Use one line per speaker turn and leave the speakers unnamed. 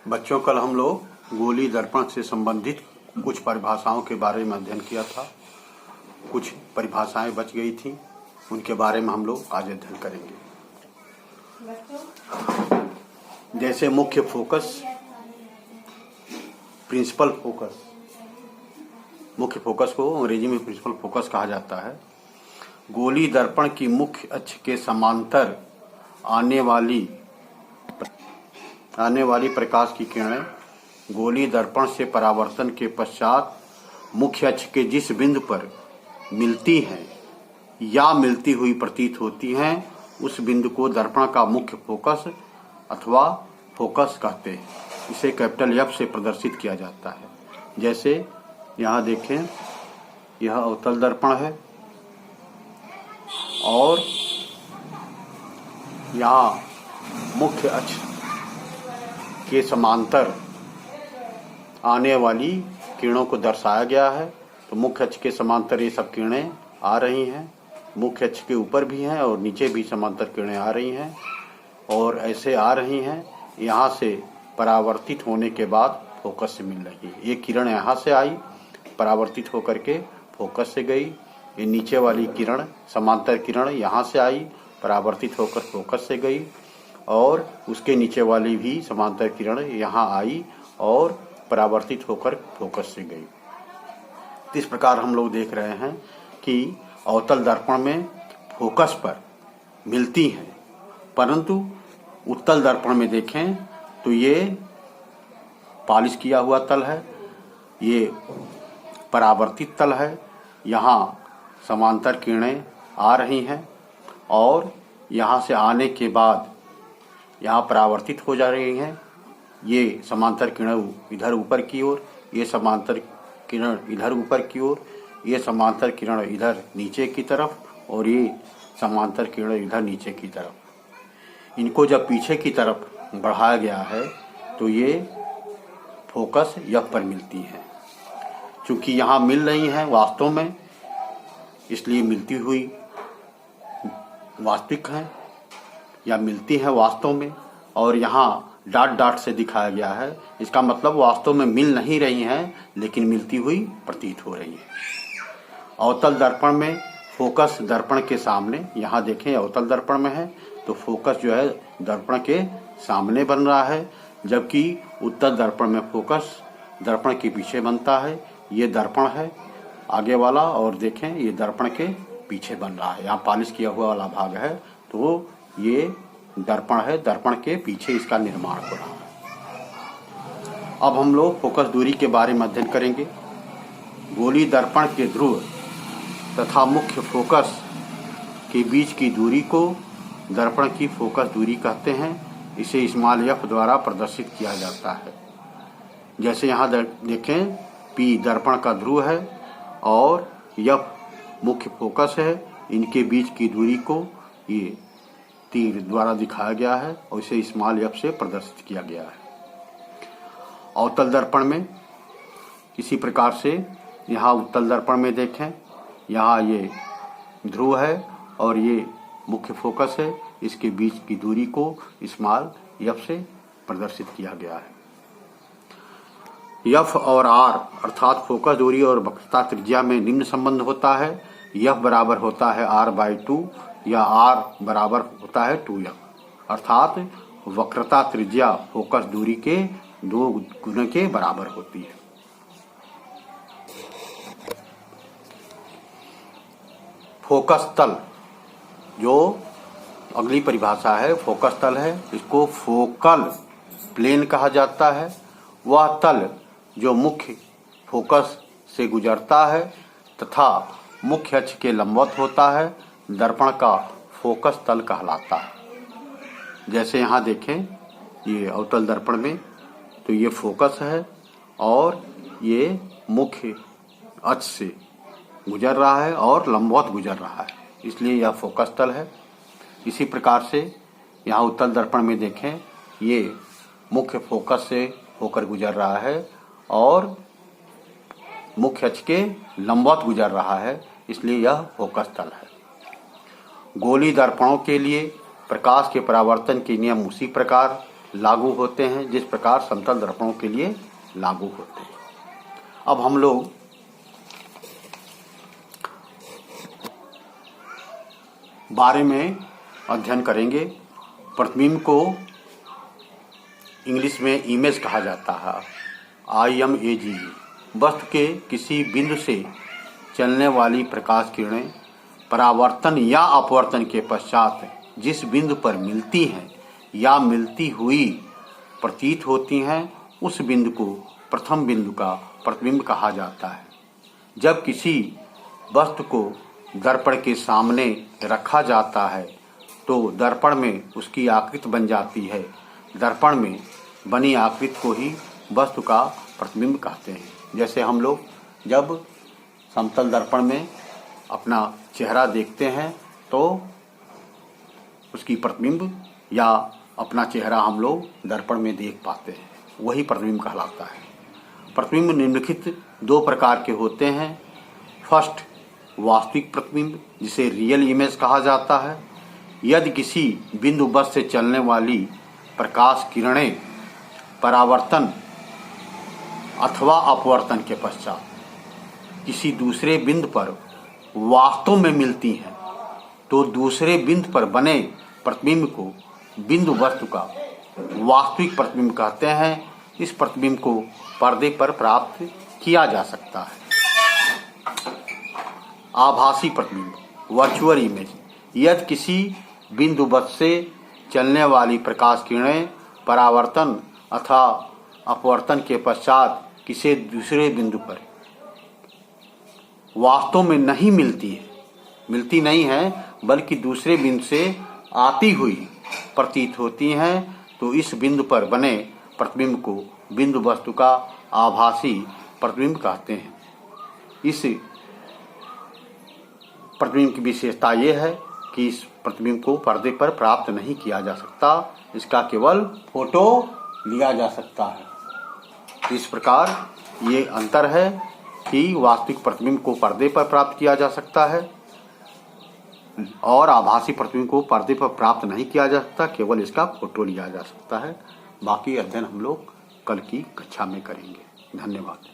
बच्चों, कल हम लोग गोली दर्पण से संबंधित कुछ परिभाषाओं के बारे में अध्ययन किया था। कुछ परिभाषाएं बच गई थी, उनके बारे में हम लोग आज अध्ययन करेंगे। जैसे मुख्य फोकस, प्रिंसिपल फोकस। मुख्य फोकस को अंग्रेजी में प्रिंसिपल फोकस कहा जाता है। गोली दर्पण की मुख्य अक्ष के समांतर आने वाली प्रकाश की किरणें गोली दर्पण से परावर्तन के पश्चात मुख्य अक्ष के जिस बिंदु पर मिलती हैं या मिलती हुई प्रतीत होती हैं, उस बिंदु को दर्पण का मुख्य फोकस अथवा फोकस कहते हैं। इसे कैपिटल एफ से प्रदर्शित किया जाता है। जैसे यहाँ देखें, यह अवतल दर्पण है और यहाँ मुख्य अक्ष के समांतर आने वाली किरणों को दर्शाया गया है। तो मुख्य अक्ष के समांतर ये सब किरणें आ रही हैं। मुख्य अक्ष के ऊपर भी हैं और नीचे भी समांतर किरणें आ रही हैं और ऐसे आ रही हैं। यहाँ से परावर्तित होने के बाद फोकस से मिल रही है। ये किरण यहाँ से आई, परावर्तित होकर के फोकस से गई। ये नीचे वाली किरण, समांतर किरण यहाँ से आई, परावर्तित होकर फोकस से गई और उसके नीचे वाली भी समांतर किरण यहाँ आई और परावर्तित होकर फोकस से गई। इस प्रकार हम लोग देख रहे हैं कि अवतल दर्पण में फोकस पर मिलती हैं, परंतु उत्तल दर्पण में देखें तो ये पॉलिश किया हुआ तल है, ये परावर्तित तल है। यहाँ समांतर किरणें आ रही हैं और यहाँ से आने के बाद यहाँ परावर्तित हो जा रही हैं। ये समांतर किरण इधर ऊपर की ओर, ये समांतर किरण इधर ऊपर की ओर, ये समांतर किरण इधर नीचे की तरफ और ये समांतर किरण इधर नीचे की तरफ। इनको जब पीछे की तरफ बढ़ाया गया है तो ये फोकस एफ पर मिलती है। चूँकि यहाँ मिल रही हैं वास्तव में, इसलिए मिलती हुई वास्तविक है या मिलती है वास्तव में, और यहाँ डॉट डॉट से दिखाया गया है। इसका मतलब वास्तव में मिल नहीं रही हैं, लेकिन मिलती हुई प्रतीत हो रही है। अवतल दर्पण में फोकस दर्पण के सामने, यहाँ देखें अवतल दर्पण में है तो फोकस जो है दर्पण के सामने बन रहा है, जबकि उत्तल दर्पण में फोकस दर्पण के पीछे बनता है। ये दर्पण है आगे वाला और देखें ये दर्पण के पीछे बन रहा है। यहाँ पॉलिश किया हुआ वाला भाग है तो ये दर्पण है, दर्पण के पीछे इसका निर्माण हो रहा है। अब हम लोग फोकस दूरी के बारे में अध्ययन करेंगे। गोली दर्पण के ध्रुव तथा मुख्य फोकस के बीच की दूरी को दर्पण की फोकस दूरी कहते हैं। इसे स्मॉल एफ द्वारा प्रदर्शित किया जाता है। जैसे यहाँ देखें, पी दर्पण का ध्रुव है और एफ मुख्य फोकस है। इनके बीच की दूरी को ये तीर द्वारा दिखाया गया है और इसे स्मॉल एफ से प्रदर्शित किया गया है। अवतल दर्पण में इसी प्रकार से, यहाँ उत्तल दर्पण में देखें, यहाँ ये ध्रुव है और ये मुख्य फोकस है। इसके बीच की दूरी को स्मॉल एफ से प्रदर्शित किया गया है। एफ और आर अर्थात फोकस दूरी और वक्रता त्रिज्या में निम्न संबंध होता है। एफ बराबर होता है r/2 या r बराबर होता है 2f, अर्थात वक्रता त्रिज्या फोकस दूरी के 2 गुने के बराबर होती है। फोकस तल, जो अगली परिभाषा है, फोकस तल है। इसको फोकल प्लेन कहा जाता है। वह तल जो मुख्य फोकस से गुजरता है तथा मुख्य अक्ष के लंबवत होता है, दर्पण का फोकस तल कहलाता है। जैसे यहाँ देखें, ये अवतल दर्पण में तो ये फोकस है और ये मुख्य अक्ष से गुजर रहा है और लंबवत गुजर रहा है, इसलिए यह फोकस तल है। इसी प्रकार से यहाँ उत्तल दर्पण में देखें, ये मुख्य फोकस से होकर गुजर रहा है और मुख्य अक्ष के लंबवत गुजर रहा है, इसलिए यह फोकस तल है। गोली दर्पणों के लिए प्रकाश के परावर्तन के नियम उसी प्रकार लागू होते हैं जिस प्रकार समतल दर्पणों के लिए लागू होते हैं। अब हम लोग बारे में अध्ययन करेंगे। प्रतिबिंब को इंग्लिश में इमेज कहा जाता है, IMAGE। वस्तु के किसी बिंदु से चलने वाली प्रकाश किरणें परावर्तन या अपवर्तन के पश्चात जिस बिंदु पर मिलती हैं या मिलती हुई प्रतीत होती हैं, उस बिंदु को प्रथम बिंदु का प्रतिबिंब कहा जाता है। जब किसी वस्तु को दर्पण के सामने रखा जाता है तो दर्पण में उसकी आकृति बन जाती है। दर्पण में बनी आकृति को ही वस्तु का प्रतिबिंब कहते हैं। जैसे हम लोग जब समतल दर्पण में अपना चेहरा देखते हैं तो उसकी प्रतिबिंब या अपना चेहरा हम लोग दर्पण में देख पाते हैं, वही प्रतिबिंब कहलाता है। प्रतिबिंब निम्नलिखित दो प्रकार के होते हैं। फर्स्ट, वास्तविक प्रतिबिंब जिसे रियल इमेज कहा जाता है। यदि किसी बिंदु वस्तु से चलने वाली प्रकाश किरणें परावर्तन अथवा अपवर्तन के पश्चात किसी दूसरे बिंदु पर वास्तव में मिलती हैं तो दूसरे बिंदु पर बने प्रतिबिंब को बिंदु वस्तु का वास्तविक प्रतिबिंब कहते हैं। इस प्रतिबिंब को पर्दे पर प्राप्त किया जा सकता है। आभासी प्रतिबिंब, वर्चुअल इमेज। यदि किसी बिंदु वस्तु से चलने वाली प्रकाश किरणें परावर्तन अथवा अपवर्तन के पश्चात किसी दूसरे बिंदु पर वास्तव में नहीं मिलती नहीं है, बल्कि दूसरे बिंदु से आती हुई प्रतीत होती हैं, तो इस बिंदु पर बने प्रतिबिंब को बिंदु वस्तु का आभासी प्रतिबिंब कहते हैं। इस प्रतिबिंब की विशेषता ये है कि इस प्रतिबिंब को पर्दे पर प्राप्त नहीं किया जा सकता, इसका केवल फोटो लिया जा सकता है। इस प्रकार ये अंतर है कि वास्तविक प्रतिबिंब को पर्दे पर प्राप्त किया जा सकता है और आभासी प्रतिबिंब को पर्दे पर प्राप्त नहीं किया जा सकता, केवल इसका फोटो लिया जा सकता है। बाकी अध्ययन हम लोग कल की कक्षा में करेंगे। धन्यवाद।